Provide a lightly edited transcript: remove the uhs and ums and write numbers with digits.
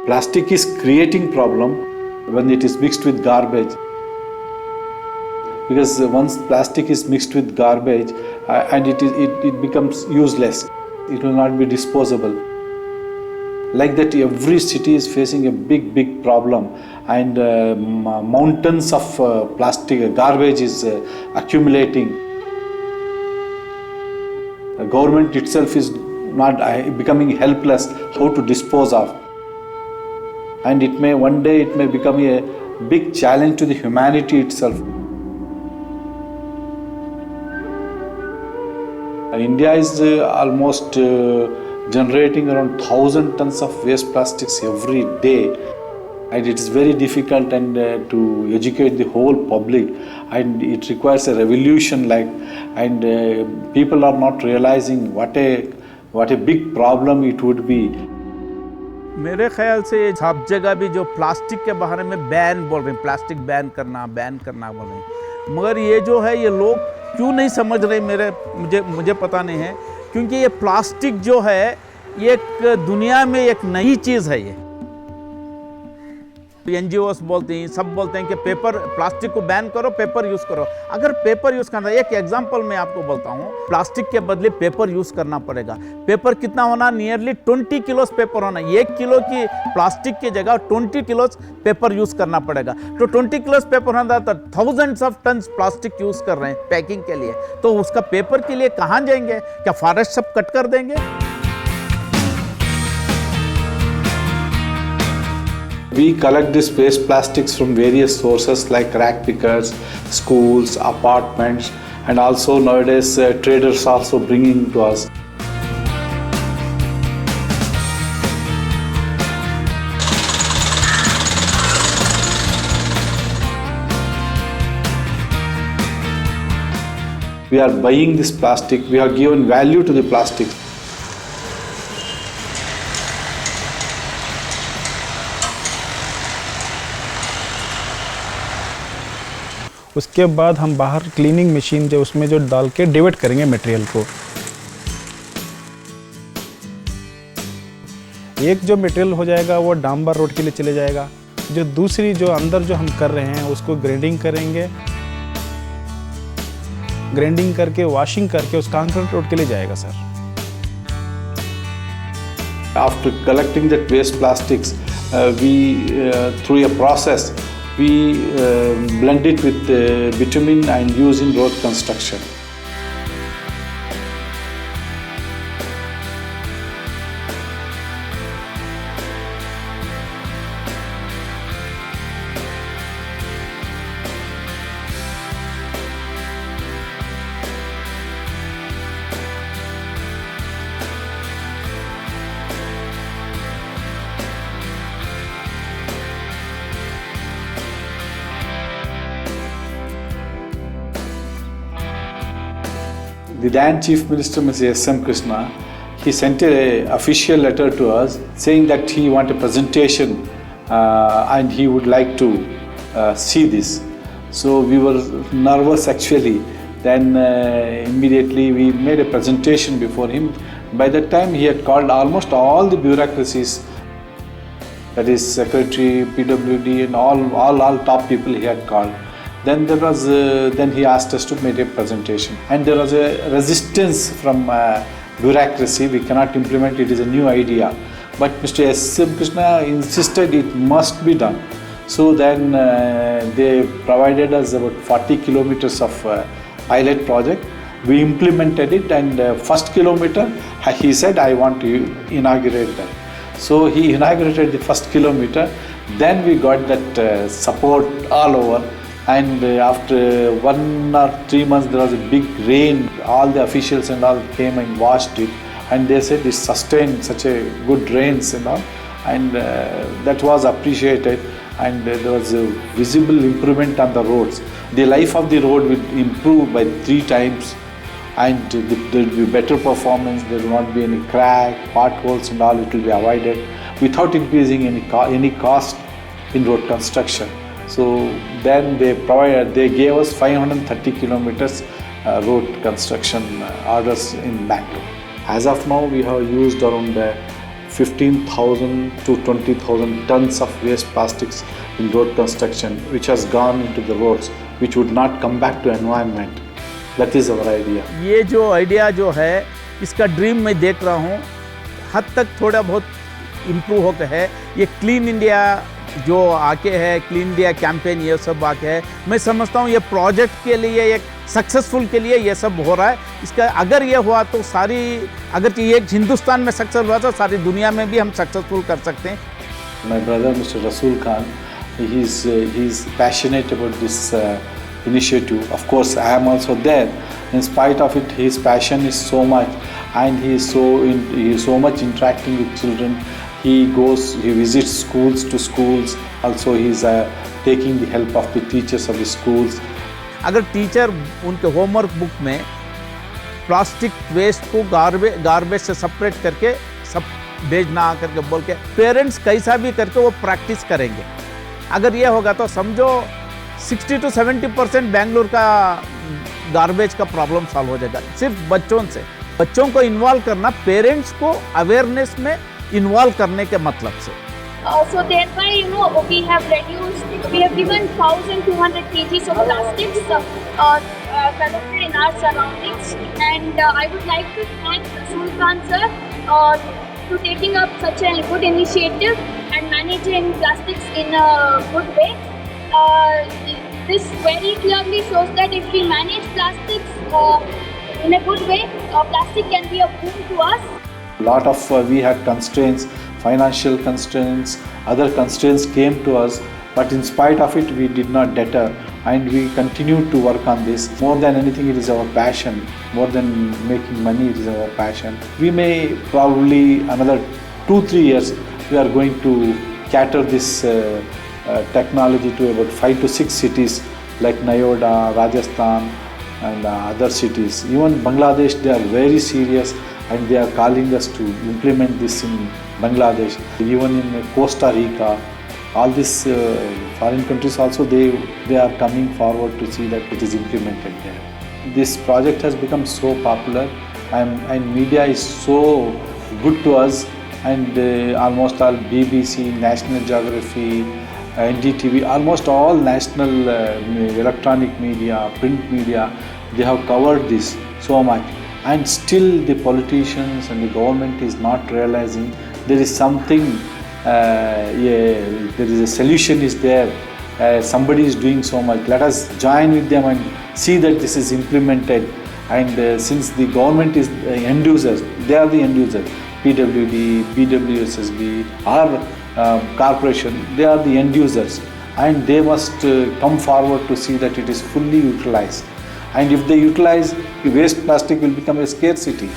Plastic is creating problem when it is mixed with garbage. Because once plastic is mixed with garbage and it becomes useless, it will not be disposable. Like that, every city is facing a big problem, and mountains of plastic garbage is accumulating. The government itself is not becoming helpless how to dispose of, and one day it may become a big challenge to the humanity itself. India is almost generating around 1,000 tons of waste plastics every day, and it is very difficult and to educate the whole public, and it requires a revolution and people are not realizing what a big problem it would be. मेरे ख्याल से ये सब जगह भी जो plastic के बारे में बैन बोल रहे हैं, प्लास्टिक बैन करना बोल रहे हैं, मगर ये जो है ये लोग क्यों नहीं समझ रहे मुझे पता नहीं है, क्योंकि ये प्लास्टिक जो है ये एक दुनिया में एक नई चीज़ है। ये NGOs बोलते हैं, सब बोलते हैं कि प्लास्टिक को बैन करो, पेपर यूज़ करो। अगर पेपर यूज़ करना, एक एग्जांपल मैं आपको बोलता हूँ, प्लास्टिक के बदले पेपर यूज़ करना पड़ेगा। पेपर कितना होना, नियरली 20 किलोस पेपर होना। 1 किलो की प्लास्टिक की जगह 20 किलोस पेपर यूज़ करना पड़ेगा। तो 20 किलोस पेपर होना तो thousands of tons plastic use कर रहे हैं पैकिंग के लिए। तो उसका पेपर के लिए कहाँ जाएंगे? क्या फॉरेस्ट सब कट कर देंगे? We collect this waste plastics from various sources like rack pickers, schools, apartments, and also nowadays traders also bringing to us. We are buying this plastic, we have given value to the plastic. उसके बाद हम बाहर cleaning machine जो उसमें जो डाल के divide करेंगे मटेरियल को। एक जो मटेरियल हो जाएगा वो डांबर रोड के लिए चले जाएगा, जो दूसरी जो अंदर जो हम कर रहे हैं उसको ग्राइंडिंग करेंगे, ग्राइंडिंग करके वॉशिंग करके उस कंक्रीट रोड के लिए जाएगा sir. After collecting that waste plastics, through a process we blend it with bitumen and use in road construction. The then Chief Minister, Mr. S.M. Krishna, he sent an official letter to us saying that he wants a presentation and he would like to see this. So we were nervous actually. Then immediately we made a presentation before him. By that time he had called almost all the bureaucracies, that is Secretary, PWD and all top people he had called. Then he asked us to make a presentation, and there was a resistance from bureaucracy. We cannot implement it, is a new idea. But Mr. S.M. Krishna insisted it must be done. So then they provided us about 40 kilometers of pilot project. We implemented it, and first kilometer he said, I want to inaugurate that. So he inaugurated the first kilometer. Then we got that support all over. And after 1 or 3 months there was a big rain. All the officials and all came and watched it, and they said it sustained such a good rains and all, and that was appreciated, and there was a visible improvement on the roads. The life of the road will improve by 3 times, and there will be better performance. There will not be any crack, potholes and all, it will be avoided. without increasing any cost in road construction. So then they gave us 530 kilometers road construction orders in Bangalore. As of now, we have used around 15,000 to 20,000 tons of waste plastics in road construction, which has gone into the roads, which would not come back to environment. That is our idea. ये जो idea जो है इसका dream मैं देख रहा हूँ हद तक थोड़ा बहुत इम्प्रूव होकर है। ये क्लीन इंडिया जो आके है, क्लीन इंडिया कैंपेन ये सब आके है, मैं समझता हूँ ये प्रोजेक्ट के लिए एक सक्सेसफुल के लिए ये सब हो रहा है। इसका अगर ये हुआ तो सारी अगर ये हिंदुस्तान में सक्सेस हुआ तो सारी दुनिया में भी हम सक्सेसफुल कर सकते हैं। My brother, Mr. Rasool Khan, he's passionate about this initiative. Of course, I am also there. In spite of it, his passion is so much, and he is so much interacting with children. He visits schools to schools. Also, he is taking the help of the teachers of the schools. अगर teacher उनके homework book में plastic waste को garbage से separate करके सब भेजना करके बोल के पेरेंट्स कैसा भी करके वो प्रैक्टिस करेंगे, अगर ये होगा तो समझो 60 to 70% बेंगलुरु का गार्बेज का प्रॉब्लम सॉल्व हो जाएगा सिर्फ बच्चों से। बच्चों को इन्वॉल्व करना, पेरेंट्स को अवेयरनेस में इन्वॉल्व करने के मतलब से। So thereby, we have given 1,200 kgs of plastics collected in our surroundings, and I would like to thank Rasool Khan sir to taking up such a good initiative and managing plastics in a good way. This very clearly shows that if we manage plastics in a good way, plastic can be a boon to us. A lot of we had constraints, financial constraints, other constraints came to us, but in spite of it, we did not deter, and we continued to work on this. More than anything, it is our passion. More than making money, it is our passion. We may probably another 2-3 years, we are going to cater this technology to about 5 to 6 cities like Nayoda, Rajasthan, and other cities. Even Bangladesh, they are very serious, and they are calling us to implement this in Bangladesh. Even in Costa Rica, all these foreign countries also, they are coming forward to see that it is implemented there. This project has become so popular, and media is so good to us, and almost all BBC, National Geography, NDTV, almost all national electronic media, print media, they have covered this so much. And still the politicians and the government is not realizing there is something, there is a solution is there, somebody is doing so much. Let us join with them and see that this is implemented. And since the government is end users, they are the end users, PWD, BWSSB, our corporation, they are the end users, and they must come forward to see that it is fully utilized. And if they utilize, waste plastic will become a scarcity.